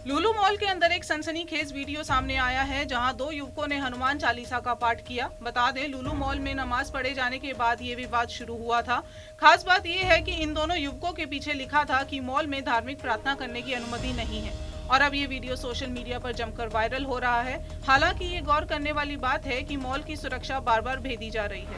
लुलु mall के अंदर एक सनसनीखेज वीडियो सामने आया है जहां दो युवकों ने हनुमान चालीसा का पाठ किया। बता दें, लुलु मॉल में नमाज पढ़े जाने के बाद ये विवाद शुरू हुआ था। खास बात ये है कि इन दोनों युवकों के पीछे लिखा था कि मॉल में धार्मिक प्रार्थना करने की अनुमति नहीं है और अब ये वीडियो सोशल मीडिया पर जमकर वायरल हो रहा है। हालांकि ये गौर करने वाली बात है कि मॉल की सुरक्षा बार बार भेदी जा रही है।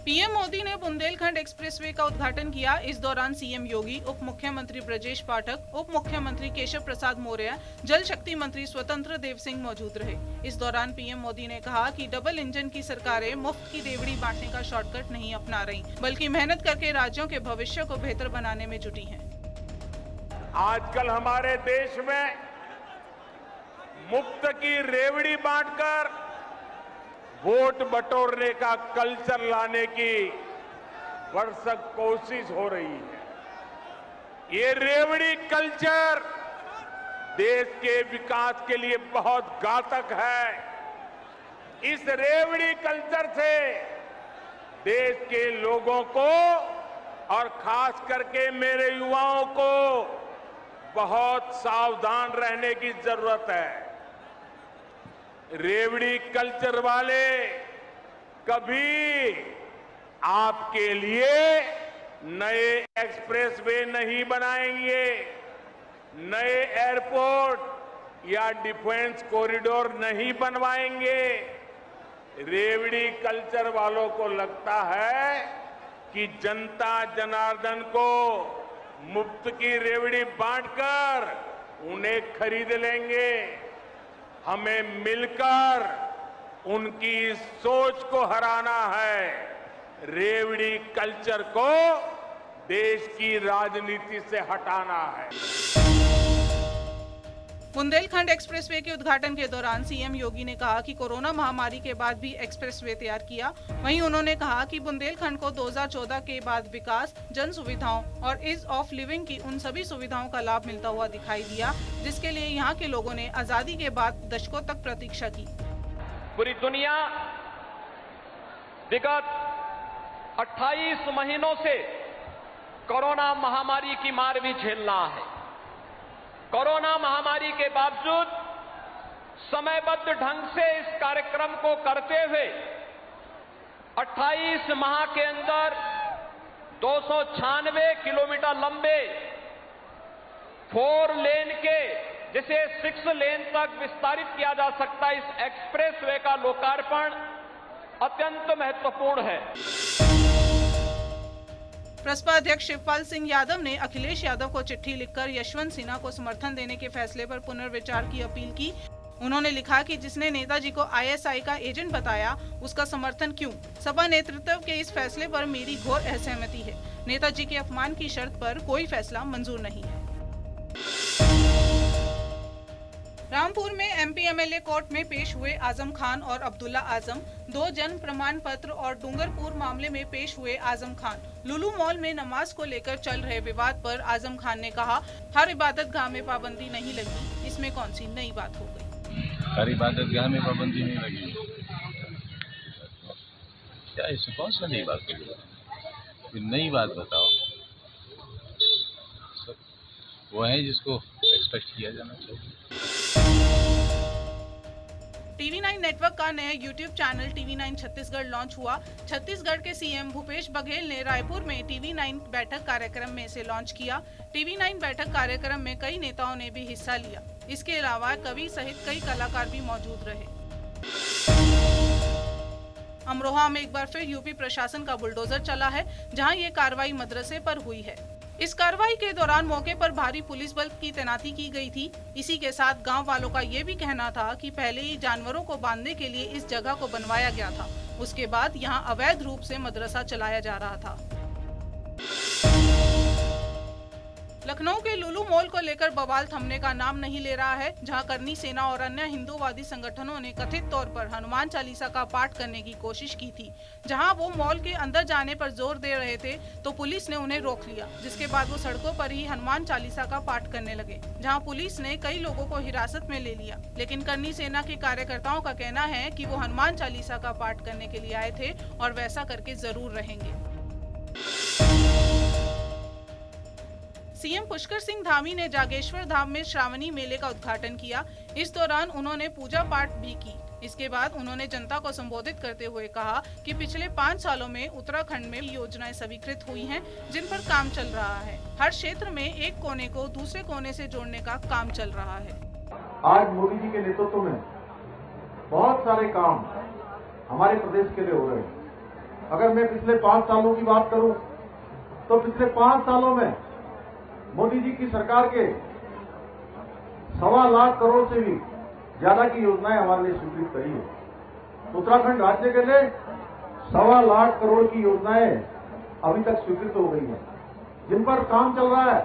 पीएम मोदी ने बुंदेलखंड एक्सप्रेसवे का उद्घाटन किया। इस दौरान सीएम योगी, उप मुख्यमंत्री ब्रजेश पाठक, उप मुख्यमंत्री केशव प्रसाद मौर्य, जल शक्ति मंत्री स्वतंत्र देव सिंह मौजूद रहे। इस दौरान पीएम मोदी ने कहा कि डबल इंजन की सरकारें मुफ्त की रेवड़ी बांटने का शॉर्टकट नहीं अपना रही, बल्कि मेहनत करके राज्यों के भविष्य को बेहतर बनाने में जुटी हैं। आजकल हमारे देश में मुफ्त की रेवड़ी बांटकर वोट बटोरने का कल्चर लाने की भरसक कोशिश हो रही है। ये रेवड़ी कल्चर देश के विकास के लिए बहुत घातक है। इस रेवड़ी कल्चर से देश के लोगों को और खास करके मेरे युवाओं को बहुत सावधान रहने की जरूरत है। रेवड़ी कल्चर वाले कभी आपके लिए नए एक्सप्रेसवे नहीं बनाएंगे, नए एयरपोर्ट या डिफेंस कॉरिडोर नहीं बनवाएंगे। रेवड़ी कल्चर वालों को लगता है कि जनता जनार्दन को मुफ्त की रेवड़ी बांटकर उन्हें खरीद लेंगे। हमें मिलकर उनकी सोच को हराना है। रेवड़ी कल्चर को देश की राजनीति से हटाना है। बुंदेलखंड एक्सप्रेसवे के उद्घाटन के दौरान सीएम योगी ने कहा कि कोरोना महामारी के बाद भी एक्सप्रेसवे तैयार किया। वहीं उन्होंने कहा कि बुंदेलखंड को 2014 के बाद विकास, जन सुविधाओं और ईज ऑफ लिविंग की उन सभी सुविधाओं का लाभ मिलता हुआ दिखाई दिया, जिसके लिए यहाँ के लोगों ने आजादी के बाद दशकों तक प्रतीक्षा की। पूरी दुनिया विगत 28 महीनों से कोरोना महामारी की मार भी झेल रहा है। कोरोना महामारी के बावजूद समयबद्ध ढंग से इस कार्यक्रम को करते हुए 28 माह के अंदर 296 किलोमीटर लंबे 4 लेन के, जिसे 6 लेन तक विस्तारित किया जा सकता है, इस एक्सप्रेसवे का लोकार्पण अत्यंत महत्वपूर्ण है। प्रसपा अध्यक्ष शिवपाल सिंह यादव ने अखिलेश यादव को चिट्ठी लिखकर यशवंत सिन्हा को समर्थन देने के फैसले पर पुनर्विचार की अपील की। उन्होंने लिखा कि जिसने नेताजी को आईएसआई का एजेंट बताया, उसका समर्थन क्यों? सपा नेतृत्व के इस फैसले पर मेरी घोर असहमति है। नेताजी के अपमान की शर्त पर कोई फैसला मंजूर नहीं है। रामपुर में एमपी एमएलए कोर्ट में पेश हुए आजम खान और अब्दुल्ला आजम। 2 जन्म प्रमाण पत्र और डूंगरपुर मामले में पेश हुए आजम खान। लुलु मॉल में नमाज को लेकर चल रहे विवाद पर आजम खान ने कहा, हर इबादत गाह में पाबंदी नहीं लगी, इसमें कौन सी नई बात हो गई? हर इबादत गाह में पाबंदी नहीं लगी, क्या इसमें कौन सा नई बात होगी? नई बात बताओ। वो है जिसको एक्सपेक्ट किया जाना चाहिए। TV9 नेटवर्क का नया YouTube channel TV9 Chhattisgarh launch हुआ। छत्तीसगढ़ के सीएम भूपेश बघेल ने रायपुर में TV9 बैठक कार्यक्रम में इसे लॉन्च किया। TV9 बैठक कार्यक्रम में कई नेताओं ने भी हिस्सा लिया। इसके अलावा कवि सहित कई कलाकार भी मौजूद रहे। अमरोहा में एक बार फिर यूपी प्रशासन का बुलडोजर चला है, जहां ये कार्रवाई मदरसे पर हुई है। इस कार्रवाई के दौरान मौके पर भारी पुलिस बल की तैनाती की गई थी। इसी के साथ गांव वालों का ये भी कहना था कि पहले ही जानवरों को बांधने के लिए इस जगह को बनवाया गया था। उसके बाद यहां अवैध रूप से मदरसा चलाया जा रहा था। लखनऊ के लुलु मॉल को लेकर बवाल थमने का नाम नहीं ले रहा है, जहां करनी सेना और अन्य हिंदूवादी संगठनों ने कथित तौर पर हनुमान चालीसा का पाठ करने की कोशिश की थी। जहां वो मॉल के अंदर जाने पर जोर दे रहे थे तो पुलिस ने उन्हें रोक लिया, जिसके बाद वो सड़कों पर ही हनुमान चालीसा का पाठ करने लगे, जहां पुलिस ने कई लोगों को हिरासत में ले लिया। लेकिन करनी सेना के कार्यकर्ताओं का कहना है कि वो हनुमान चालीसा का पाठ करने के लिए आए थे और वैसा करके जरूर रहेंगे। सीएम पुष्कर सिंह धामी ने जागेश्वर धाम में श्रावणी मेले का उद्घाटन किया। इस दौरान उन्होंने पूजा पाठ भी की। इसके बाद उन्होंने जनता को संबोधित करते हुए कहा कि पिछले 5 सालों में उत्तराखंड में योजनाएं स्वीकृत हुई हैं, जिन पर काम चल रहा है। हर क्षेत्र में एक कोने को दूसरे कोने से जोड़ने का काम चल रहा है। आज मोदी जी के नेतृत्व में बहुत सारे काम हमारे प्रदेश के लिए हो रहे हैं। अगर मैं पिछले 5 सालों की बात करूं तो पिछले 5 सालों में मोदी जी की सरकार के 1.25 लाख करोड़ से भी ज्यादा की योजनाएं हमारे लिए स्वीकृत करी है। उत्तराखंड राज्य के लिए 1.25 लाख करोड़ की योजनाएं अभी तक स्वीकृत हो गई हैं, जिन पर काम चल रहा है।